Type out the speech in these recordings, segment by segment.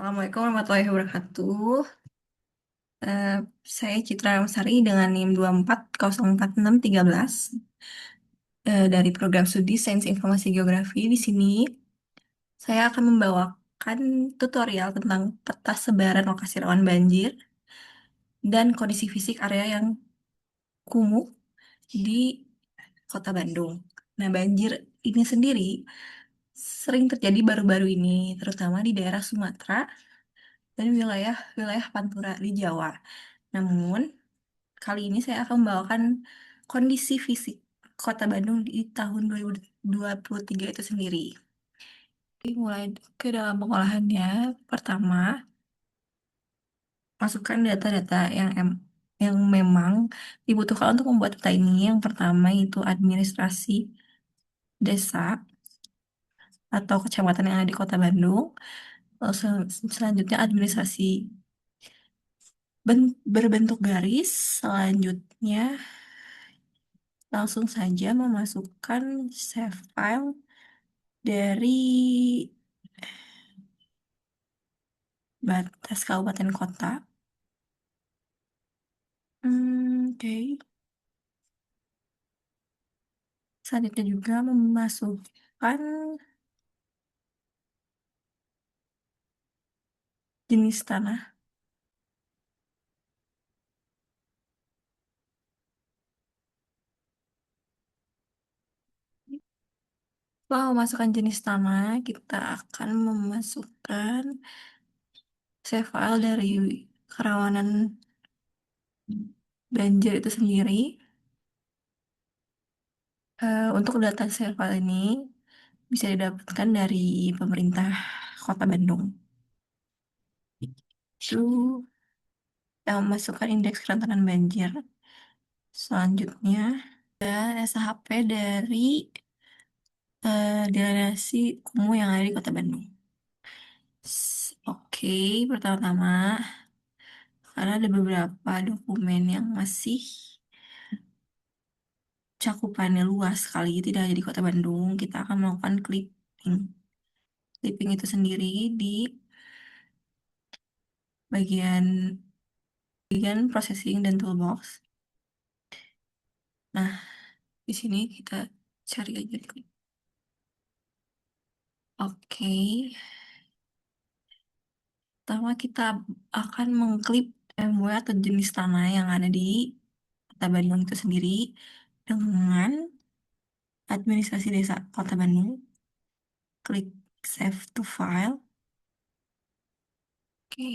Assalamualaikum warahmatullahi wabarakatuh. Eh, saya Citra Ramsari dengan NIM 24044613 dari program studi Sains Informasi Geografi. Di sini saya akan membawakan tutorial tentang peta sebaran lokasi rawan banjir dan kondisi fisik area yang kumuh di Kota Bandung. Nah, banjir ini sendiri sering terjadi baru-baru ini, terutama di daerah Sumatera dan wilayah-wilayah Pantura di Jawa. Namun, kali ini saya akan membawakan kondisi fisik Kota Bandung di tahun 2023 itu sendiri. Jadi, mulai ke dalam pengolahannya, pertama, masukkan data-data yang memang dibutuhkan untuk membuat peta ini. Yang pertama itu administrasi desa atau kecamatan yang ada di Kota Bandung. Lalu selanjutnya administrasi berbentuk garis. Selanjutnya langsung saja memasukkan save file dari batas kabupaten kota. Oke. Selanjutnya juga memasukkan jenis tanah. Setelah memasukkan jenis tanah, kita akan memasukkan save file dari kerawanan banjir itu sendiri. Untuk data save file ini bisa didapatkan dari pemerintah Kota Bandung. Itu yang memasukkan indeks kerentanan banjir. Selanjutnya, SHP dari drainasi kumuh yang ada di Kota Bandung. Oke, pertama-tama, karena ada beberapa dokumen yang masih cakupannya luas sekali, tidak hanya di Kota Bandung, kita akan melakukan clipping. Clipping itu sendiri di bagian bagian processing dan toolbox. Nah, di sini kita cari aja clip. Oke, pertama kita akan mengklip MW atau jenis tanah yang ada di Kota Bandung itu sendiri dengan administrasi desa Kota Bandung. Klik save to file. Oke,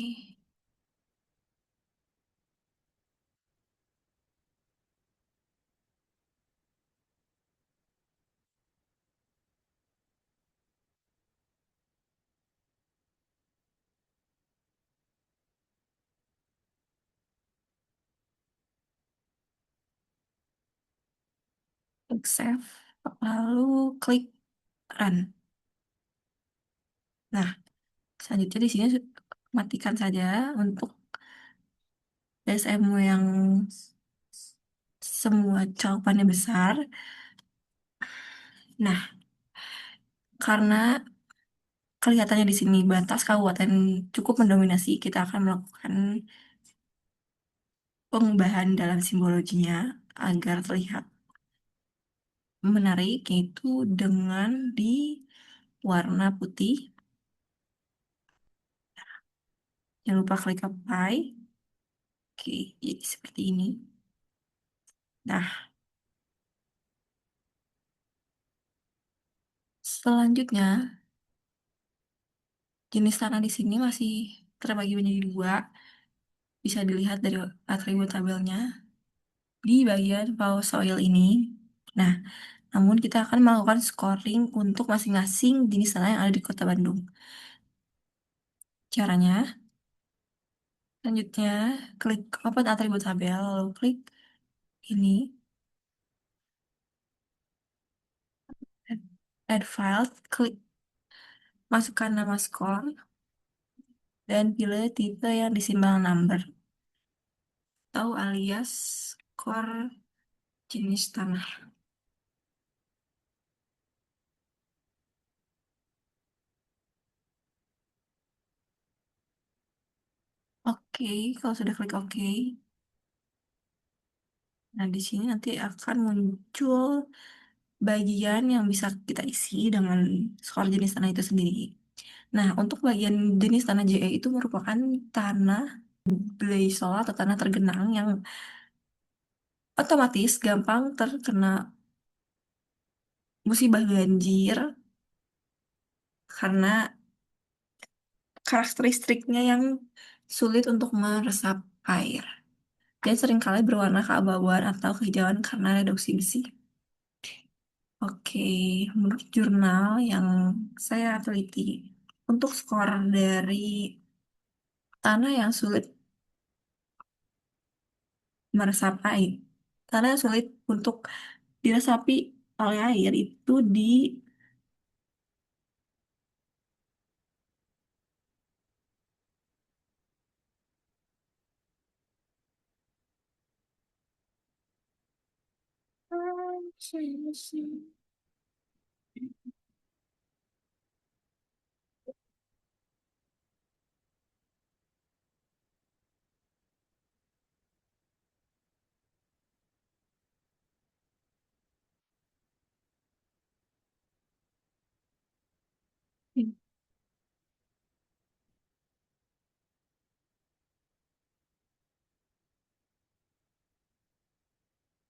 klik save, lalu klik run. Nah, selanjutnya di sini matikan saja untuk DSM yang semua cakupannya besar. Nah, karena kelihatannya di sini batas kabupaten cukup mendominasi, kita akan melakukan pengubahan dalam simbologinya agar terlihat menarik, yaitu dengan di warna putih. Jangan lupa klik apply. Oke, jadi seperti ini. Nah, selanjutnya jenis tanah di sini masih terbagi menjadi dua. Bisa dilihat dari atribut tabelnya di bagian raw soil ini. Nah, namun kita akan melakukan scoring untuk masing-masing jenis tanah yang ada di Kota Bandung. Caranya, selanjutnya klik open atribut tabel, lalu klik ini, add file, klik masukkan nama score, dan pilih tipe yang disimpan number atau alias score jenis tanah. Oke, kalau sudah klik oke, nah di sini nanti akan muncul bagian yang bisa kita isi dengan skor jenis tanah itu sendiri. Nah, untuk bagian jenis tanah JE itu merupakan tanah gleisol atau tanah tergenang yang otomatis gampang terkena musibah banjir karena karakteristiknya yang sulit untuk meresap air. Dan seringkali berwarna keabu-abuan atau kehijauan karena reduksi besi. Oke, menurut jurnal yang saya teliti, untuk skor dari tanah yang sulit meresap air, tanah yang sulit untuk diresapi oleh air itu di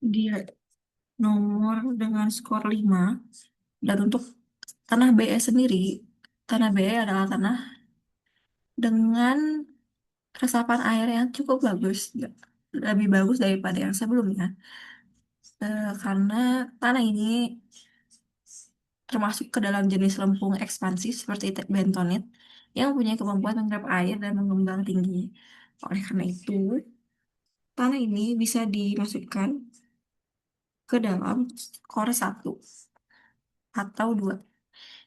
dia nomor dengan skor 5. Dan untuk tanah BE sendiri, tanah BE adalah tanah dengan resapan air yang cukup bagus, lebih bagus daripada yang sebelumnya. Karena tanah ini termasuk ke dalam jenis lempung ekspansif seperti bentonit yang mempunyai kemampuan menyerap air dan mengembang tinggi. Oleh karena itu, tanah ini bisa dimasukkan ke dalam skor 1 atau 2.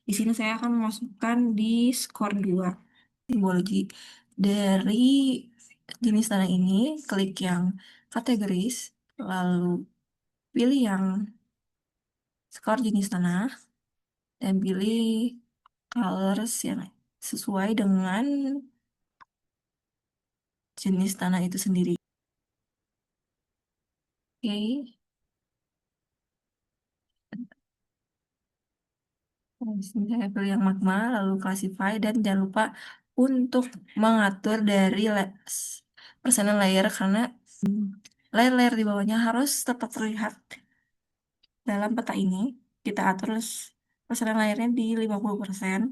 Di sini saya akan memasukkan di skor 2. Simbologi dari jenis tanah ini, klik yang kategoris, lalu pilih yang skor jenis tanah, dan pilih colors yang sesuai dengan jenis tanah itu sendiri. Oke, nah, di sini saya pilih yang magma, lalu classify, dan jangan lupa untuk mengatur dari persenan layer karena layer-layer di bawahnya harus tetap terlihat dalam peta ini. Kita atur persenan layernya di 50%,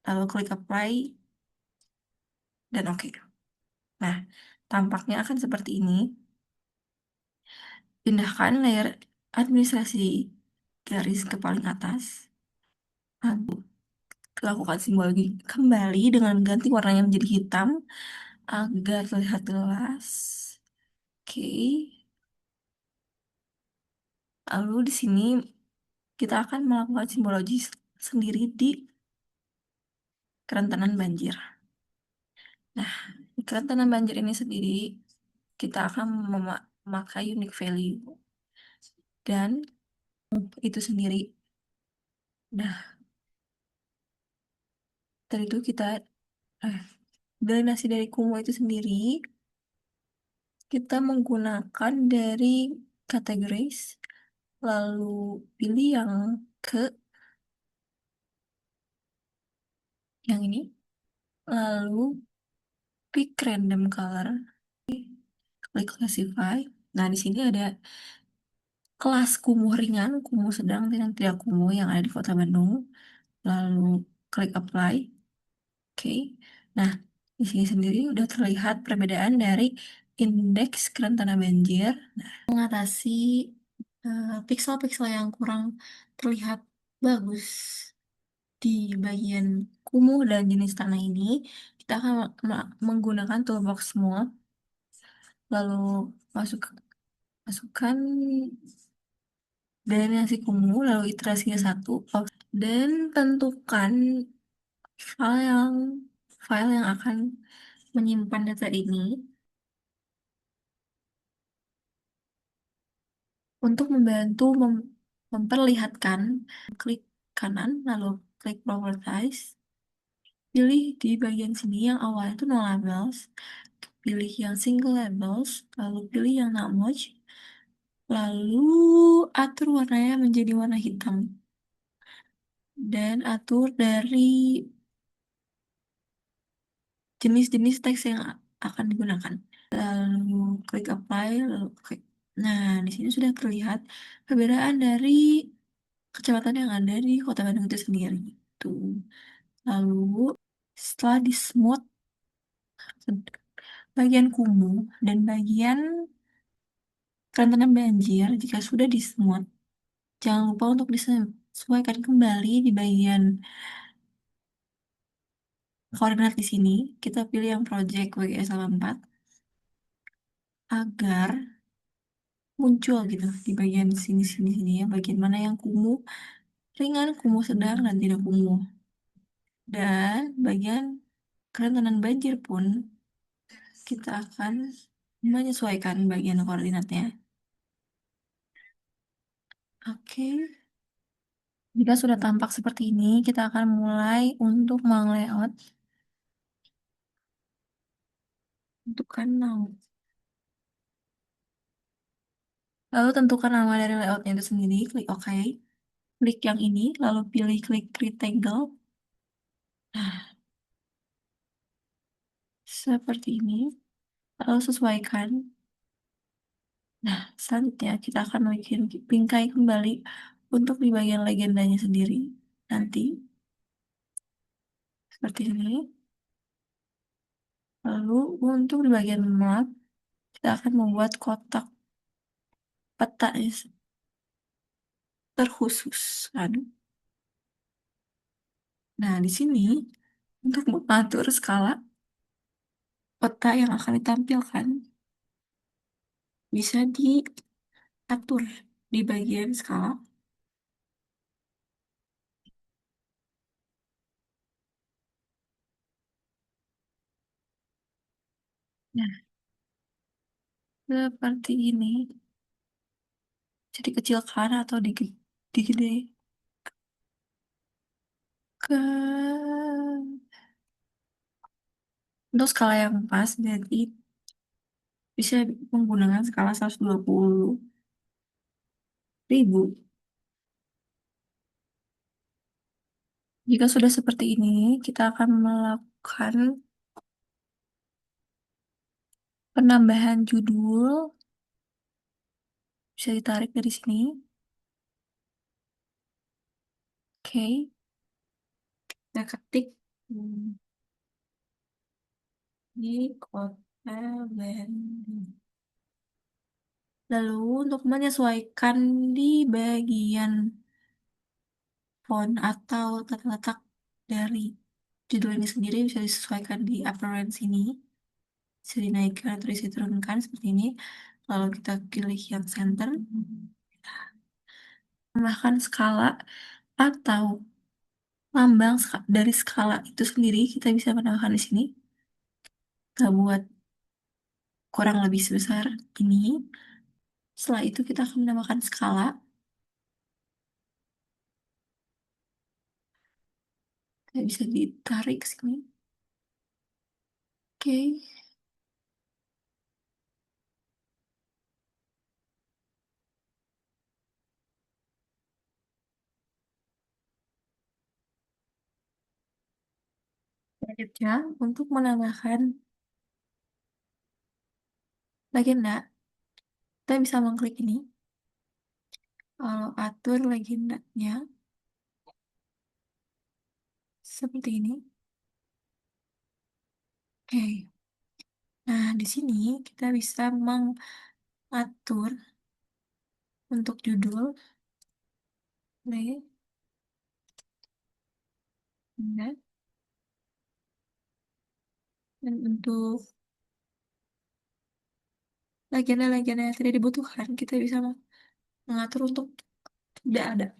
lalu klik apply, dan oke. Nah, tampaknya akan seperti ini. Pindahkan layer administrasi garis ke paling atas. Lalu lakukan simbologi kembali dengan ganti warnanya menjadi hitam agar terlihat jelas. Oke. Lalu di sini kita akan melakukan simbologi sendiri di kerentanan banjir. Nah, di kerentanan banjir ini sendiri kita akan memakai unique value dan itu sendiri. Nah, dari itu kita eh, drainasi dari kumuh itu sendiri kita menggunakan dari categories, lalu pilih yang ke yang ini, lalu pick random color, klik classify. Nah, di sini ada kelas kumuh ringan, kumuh sedang, dan tidak kumuh yang ada di Kota Bandung. Lalu klik apply. Oke. Nah, di sini sendiri udah terlihat perbedaan dari indeks kerentanan banjir, mengatasi pixel-pixel yang kurang terlihat bagus di bagian kumuh dan jenis tanah ini. Kita akan menggunakan toolbox mode, lalu masuk masukkan drainasi kumuh, lalu iterasinya 1, dan tentukan file yang akan menyimpan data ini. Untuk membantu memperlihatkan, klik kanan, lalu klik properties, pilih di bagian sini yang awalnya itu no labels, pilih yang single labels, lalu pilih yang not much, lalu atur warnanya menjadi warna hitam, dan atur dari jenis-jenis teks yang akan digunakan. Lalu klik apply, lalu klik. Nah, di sini sudah terlihat perbedaan dari kecamatan yang ada di Kota Bandung itu sendiri. Tuh. Lalu setelah di smooth bagian kumuh dan bagian kerentanan banjir jika sudah di smooth, jangan lupa untuk disesuaikan kembali di bagian koordinat di sini. Kita pilih yang project WGS 84 agar muncul gitu di bagian sini sini ya, bagian mana yang kumuh, ringan, kumuh sedang, dan tidak kumuh. Dan bagian kerentanan banjir pun kita akan menyesuaikan bagian koordinatnya. Oke, jika sudah tampak seperti ini, kita akan mulai untuk meng-layout untuk kanal. Lalu tentukan nama dari layoutnya itu sendiri, klik OK. Klik yang ini, lalu pilih klik rectangle. Nah, seperti ini. Lalu sesuaikan. Nah, selanjutnya kita akan bikin bingkai kembali untuk di bagian legendanya sendiri. Nanti, seperti ini. Lalu untuk di bagian map, kita akan membuat kotak peta terkhusus. Kan? Nah, di sini untuk mengatur skala peta yang akan ditampilkan bisa diatur di bagian skala. Nah, seperti ini. Jadi kecilkan atau digede ke untuk skala yang pas jadi bisa menggunakan skala 120.000. Jika sudah seperti ini, kita akan melakukan penambahan judul. Bisa ditarik dari sini. Oke, kita ketik di kota Bandung. Lalu untuk menyesuaikan di bagian font atau tata letak dari judul ini sendiri bisa disesuaikan di appearance ini. Bisa dinaikkan atau bisa diturunkan seperti ini. Lalu kita pilih yang center. Tambahkan skala atau lambang dari skala itu sendiri kita bisa menambahkan di sini. Kita buat kurang lebih sebesar ini. Setelah itu kita akan menambahkan skala. Kita bisa ditarik ke sini. Oke. Selanjutnya, untuk menambahkan legenda, kita bisa mengklik ini. Lalu atur legendanya seperti ini. Oke. Nah, di sini kita bisa mengatur untuk judul, legenda, dan untuk legenda-legenda yang tidak dibutuhkan, kita bisa mengatur untuk tidak ada.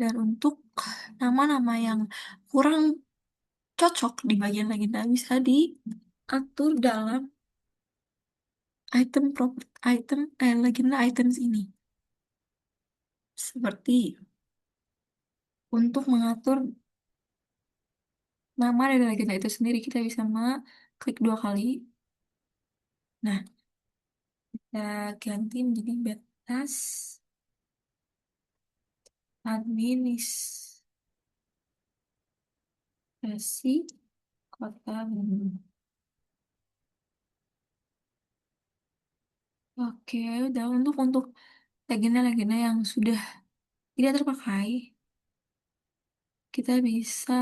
Dan untuk nama-nama yang kurang cocok di bagian legenda bisa diatur dalam item property legenda items ini. Seperti untuk mengatur nama dari legenda itu sendiri, kita bisa klik dua kali. Nah, kita ganti menjadi batas administrasi Kota Bandung. Oke, udah untuk legenda-legenda yang sudah tidak terpakai, kita bisa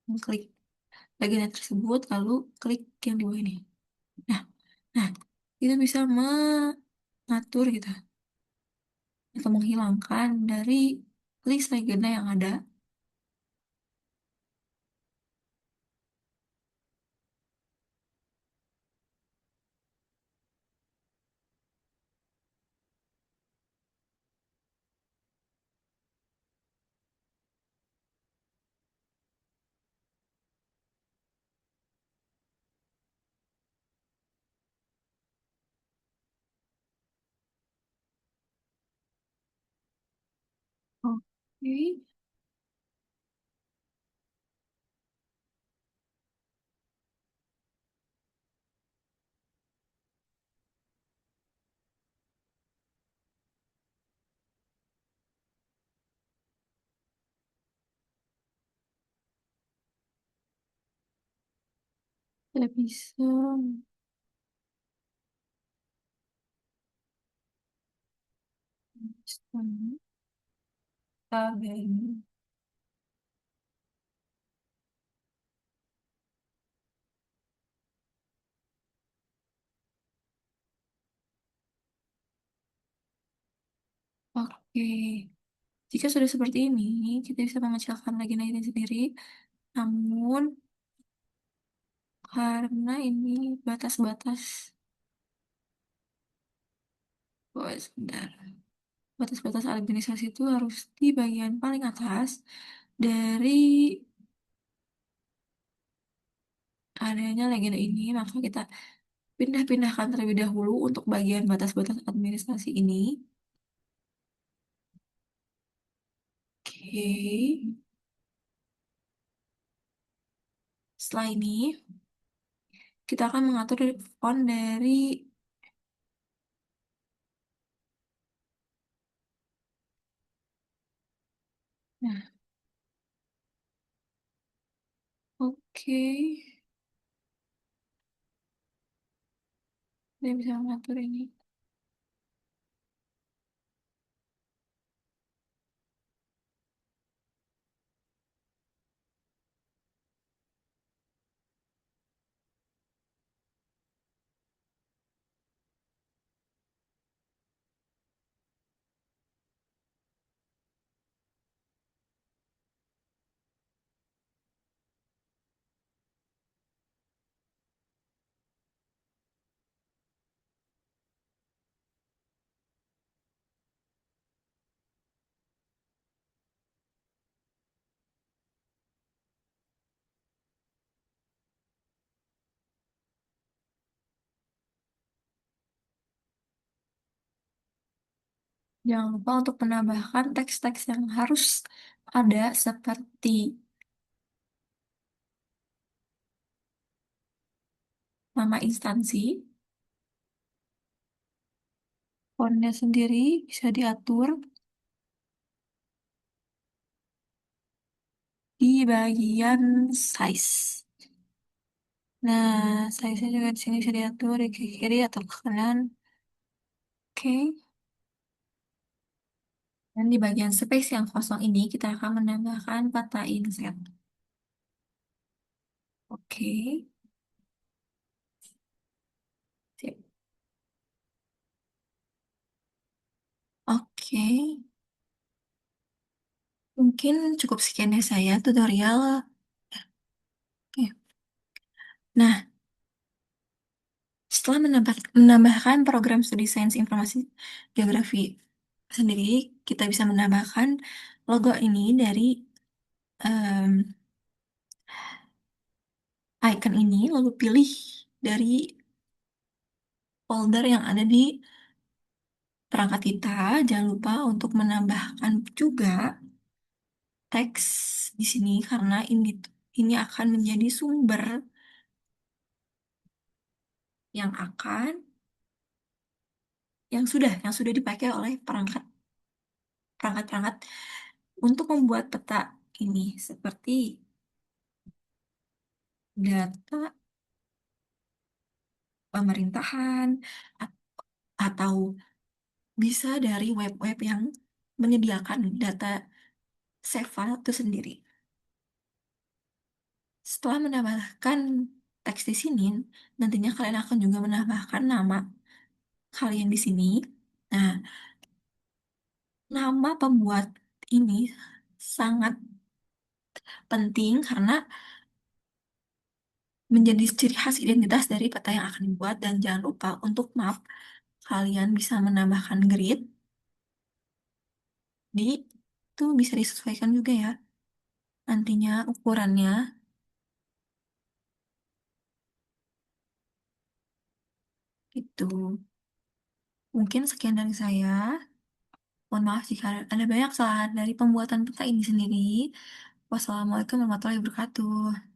mengklik legenda tersebut lalu klik yang di bawah ini. Nah, nah, itu bisa mengatur gitu atau menghilangkan dari list legenda yang ada. Oke, kita bisa tabel. Oke, jika sudah seperti ini, kita bisa mengecilkan legenda ini sendiri. Namun, karena ini batas-batas, oh, sebentar. Batas-batas administrasi itu harus di bagian paling atas dari adanya legenda ini, maka kita pindah-pindahkan terlebih dahulu untuk bagian batas-batas administrasi ini. Oke, setelah ini kita akan mengatur font dari, nah, oke, kita bisa mengatur ini. Jangan lupa untuk menambahkan teks-teks yang harus ada seperti nama instansi, fontnya sendiri bisa diatur di bagian size. Nah, size-nya juga di sini bisa diatur di kiri atau ke kanan. Oke. Dan di bagian space yang kosong ini kita akan menambahkan kata inset. Oke. Sip. Oke. Mungkin cukup sekian dari saya tutorial. Oke. Nah, setelah menambahkan program studi sains informasi geografi sendiri, kita bisa menambahkan logo ini dari em, icon ini, lalu pilih dari folder yang ada di perangkat kita, jangan lupa untuk menambahkan juga teks di sini karena ini akan menjadi sumber yang akan yang sudah dipakai oleh perangkat-perangkat untuk membuat peta ini seperti data pemerintahan a- atau bisa dari web-web yang menyediakan data save file itu sendiri. Setelah menambahkan teks di sini, nantinya kalian akan juga menambahkan nama kalian di sini. Nah, nama pembuat ini sangat penting karena menjadi ciri khas identitas dari peta yang akan dibuat dan jangan lupa untuk map kalian bisa menambahkan grid di itu bisa disesuaikan juga ya nantinya ukurannya itu. Mungkin sekian dari saya. Mohon maaf jika ada banyak kesalahan dari pembuatan peta ini sendiri. Wassalamualaikum warahmatullahi wabarakatuh.